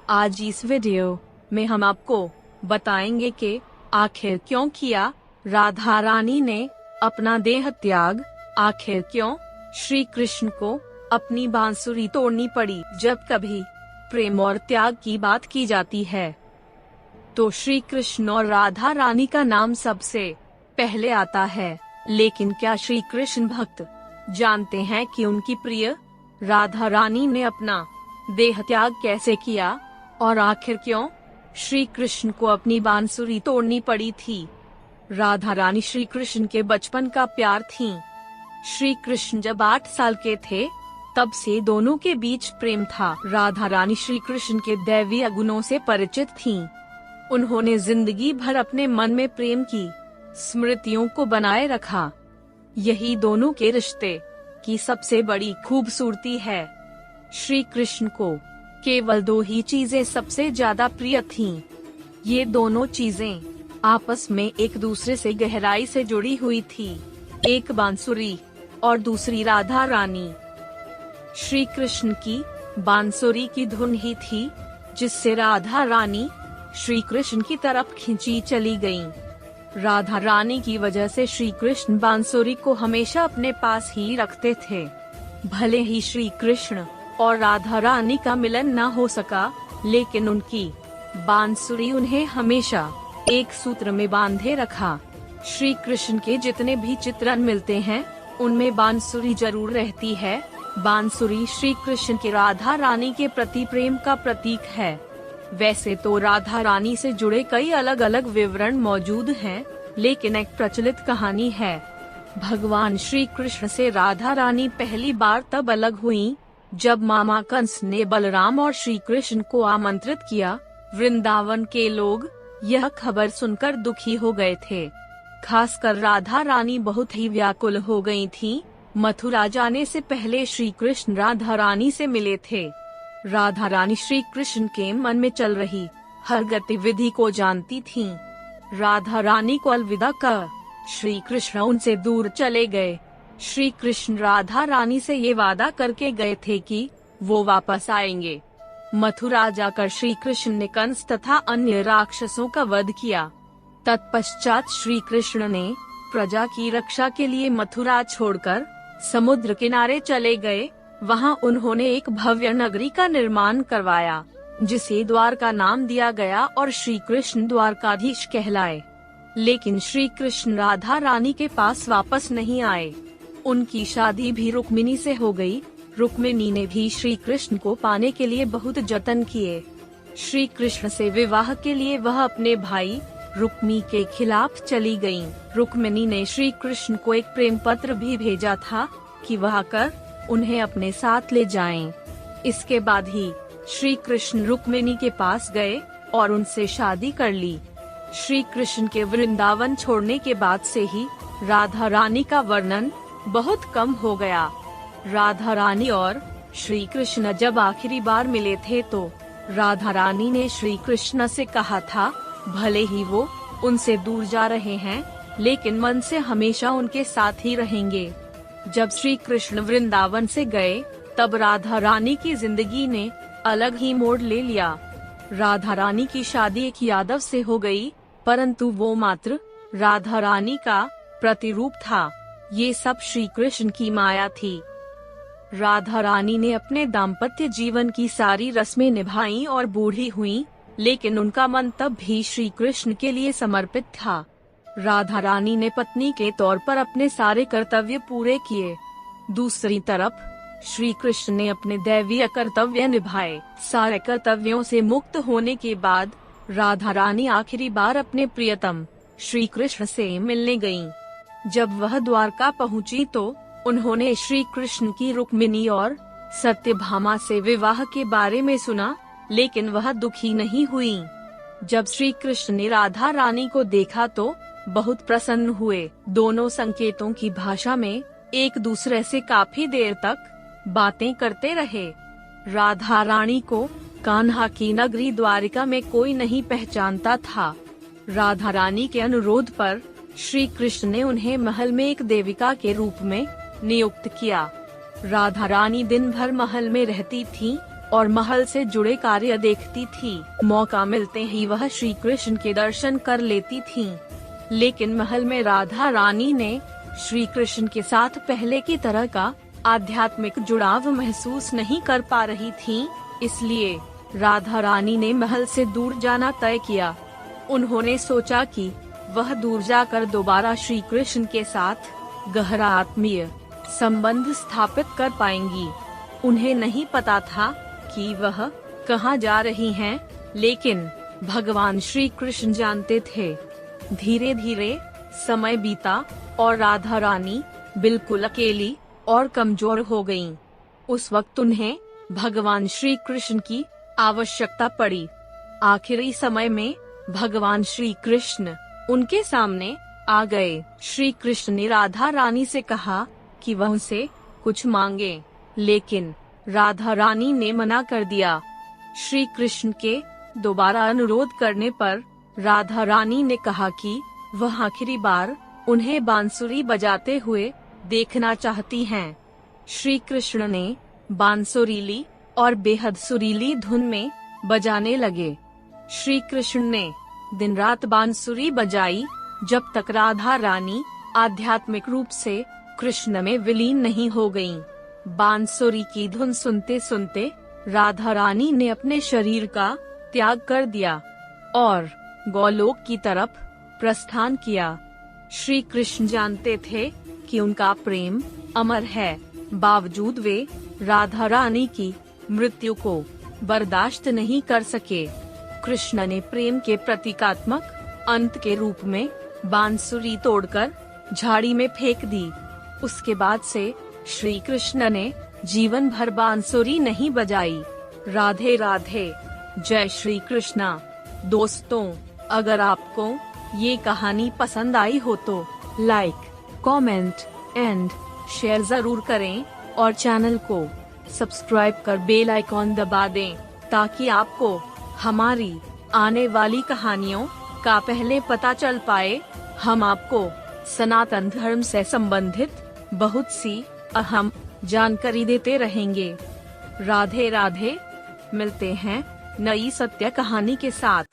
आज इस वीडियो में हम आपको बताएंगे कि आखिर क्यों किया राधा रानी ने अपना देह त्याग, आखिर क्यों श्री कृष्ण को अपनी बांसुरी तोड़नी पड़ी। जब कभी प्रेम और त्याग की बात की जाती है तो श्री कृष्ण और राधा रानी का नाम सबसे पहले आता है। लेकिन क्या श्री कृष्ण भक्त जानते हैं कि उनकी प्रिय राधा रानी ने अपना देह त्याग कैसे किया और आखिर क्यों श्री कृष्ण को अपनी बांसुरी तोड़नी पड़ी थी। राधा रानी श्री कृष्ण के बचपन का प्यार थीं। श्री कृष्ण जब 8 साल के थे तब से दोनों के बीच प्रेम था। राधा रानी श्री कृष्ण के दैवीय गुणों से परिचित थीं। उन्होंने जिंदगी भर अपने मन में प्रेम की स्मृतियों को बनाए रखा। यही दोनों के रिश्ते की सबसे बड़ी खूबसूरती है। श्री कृष्ण को केवल 2 ही चीजें सबसे ज्यादा प्रिय थीं। ये दोनों चीजें आपस में एक दूसरे से गहराई से जुड़ी हुई थी, एक बांसुरी और दूसरी राधा रानी। श्री कृष्ण की बांसुरी की धुन ही थी जिससे राधा रानी श्री कृष्ण की तरफ खींची चली गईं। राधा रानी की वजह से श्री कृष्ण बांसुरी को हमेशा अपने पास ही रखते थे। भले ही श्री कृष्ण और राधा रानी का मिलन न हो सका, लेकिन उनकी बांसुरी उन्हें हमेशा एक सूत्र में बांधे रखा। श्री कृष्ण के जितने भी चित्रण मिलते हैं उनमें बांसुरी जरूर रहती है। बांसुरी श्री कृष्ण के राधा रानी के प्रति प्रेम का प्रतीक है। वैसे तो राधा रानी से जुड़े कई अलग अलग विवरण मौजूद हैं, लेकिन एक प्रचलित कहानी है। भगवान श्री कृष्ण से राधा रानी पहली बार तब अलग हुईं जब मामा कंस ने बलराम और श्री कृष्ण को आमंत्रित किया। वृंदावन के लोग यह खबर सुनकर दुखी हो गए थे। खासकर राधा रानी बहुत ही व्याकुल हो गई थीं। मथुरा जाने से पहले श्री कृष्ण राधा रानी से मिले थे। राधा रानी श्री कृष्ण के मन में चल रही हर गतिविधि को जानती थीं। राधा रानी को अलविदा कर श्री कृष्ण उनसे दूर चले गए। श्री कृष्ण राधा रानी से ये वादा करके गए थे कि वो वापस आएंगे। मथुरा जाकर श्री कृष्ण ने कंस तथा अन्य राक्षसों का वध किया। तत्पश्चात श्री कृष्ण ने प्रजा की रक्षा के लिए मथुरा छोड़कर समुद्र किनारे चले गए। वहां उन्होंने एक भव्य नगरी का निर्माण करवाया जिसे द्वारका नाम दिया गया और श्री कृष्ण द्वारकाधीश कहलाए। लेकिन श्री कृष्ण राधा रानी के पास वापस नहीं आए। उनकी शादी भी रुक्मिणी से हो गई। रुक्मिणी ने भी श्री कृष्ण को पाने के लिए बहुत जतन किए। श्री कृष्ण से विवाह के लिए वह अपने भाई रुक्मी के खिलाफ चली गयीं। रुक्मिणी ने श्री कृष्ण को एक प्रेम पत्र भी भेजा था कि वह आकर उन्हें अपने साथ ले जाएं। इसके बाद ही श्री कृष्ण रुक्मिणी के पास गए और उनसे शादी कर ली। श्री कृष्ण के वृंदावन छोड़ने के बाद से ही राधा रानी का वर्णन बहुत कम हो गया। राधा रानी और श्री कृष्ण जब आखिरी बार मिले थे तो राधा रानी ने श्री कृष्ण से कहा था, भले ही वो उनसे दूर जा रहे हैं, लेकिन मन से हमेशा उनके साथ ही रहेंगे। जब श्री कृष्ण वृंदावन से गए तब राधा रानी की जिंदगी ने अलग ही मोड़ ले लिया। राधा रानी की शादी एक यादव से हो गई, परंतु वो मात्र राधा रानी का प्रतिरूप था। ये सब श्री कृष्ण की माया थी। राधा रानी ने अपने दाम्पत्य जीवन की सारी रस्में निभाई और बूढ़ी हुईं, लेकिन उनका मन तब भी श्री कृष्ण के लिए समर्पित था। राधा रानी ने पत्नी के तौर पर अपने सारे कर्तव्य पूरे किए। दूसरी तरफ श्री कृष्ण ने अपने दैवीय कर्तव्य निभाए। सारे कर्तव्यों से मुक्त होने के बाद राधा रानी आखिरी बार अपने प्रियतम श्री कृष्ण से मिलने गईं। जब वह द्वारका पहुंची तो उन्होंने श्री कृष्ण की रुक्मिणी और सत्यभामा से विवाह के बारे में सुना, लेकिन वह दुखी नहीं हुई। जब श्री कृष्ण ने राधा रानी को देखा तो बहुत प्रसन्न हुए। दोनों संकेतों की भाषा में एक दूसरे से काफी देर तक बातें करते रहे। राधा रानी को कान्हा की नगरी द्वारिका में कोई नहीं पहचानता था। राधा रानी के अनुरोध पर श्री कृष्ण ने उन्हें महल में एक देविका के रूप में नियुक्त किया। राधा रानी दिन भर महल में रहती थीं और महल से जुड़े कार्य देखती थी। मौका मिलते ही वह श्री कृष्ण के दर्शन कर लेती थी। लेकिन महल में राधा रानी ने श्री कृष्ण के साथ पहले की तरह का आध्यात्मिक जुड़ाव महसूस नहीं कर पा रही थीं, इसलिए राधा रानी ने महल से दूर जाना तय किया। उन्होंने सोचा कि वह दूर जाकर दोबारा श्री कृष्ण के साथ गहरा आत्मीय संबंध स्थापित कर पाएंगी। उन्हें नहीं पता था कि वह कहाँ जा रही हैं, लेकिन भगवान श्री कृष्ण जानते थे। धीरे धीरे समय बीता और राधा रानी बिल्कुल अकेली और कमजोर हो गईं। उस वक्त उन्हें भगवान श्री कृष्ण की आवश्यकता पड़ी। आखिरी समय में भगवान श्री कृष्ण उनके सामने आ गए। श्री कृष्ण ने राधा रानी से कहा कि वह उनसे कुछ मांगे, लेकिन राधा रानी ने मना कर दिया। श्री कृष्ण के दोबारा अनुरोध करने पर राधा रानी ने कहा कि वह आखिरी बार उन्हें बांसुरी बजाते हुए देखना चाहती हैं। श्री कृष्ण ने बांसुरी ली और बेहद सुरीली धुन में बजाने लगे। श्री कृष्ण ने दिन रात बांसुरी बजाई जब तक राधा रानी आध्यात्मिक रूप से कृष्ण में विलीन नहीं हो गईं। बांसुरी की धुन सुनते सुनते राधा रानी ने अपने शरीर का त्याग कर दिया और गोलोक की तरफ प्रस्थान किया। श्री कृष्ण जानते थे कि उनका प्रेम अमर है, बावजूद वे राधा रानी की मृत्यु को बर्दाश्त नहीं कर सके। कृष्ण ने प्रेम के प्रतीकात्मक अंत के रूप में बांसुरी तोड़कर झाड़ी में फेंक दी। उसके बाद से श्री कृष्ण ने जीवन भर बांसुरी नहीं बजाई। राधे राधे, जय श्री कृष्णा। दोस्तों, अगर आपको ये कहानी पसंद आई हो तो लाइक, कमेंट एंड शेयर जरूर करें और चैनल को सब्सक्राइब कर बेल आइकॉन दबा दें ताकि आपको हमारी आने वाली कहानियों का पहले पता चल पाए। हम आपको सनातन धर्म से संबंधित बहुत सी अहम जानकारी देते रहेंगे। राधे राधे, मिलते हैं नई सत्य कहानी के साथ।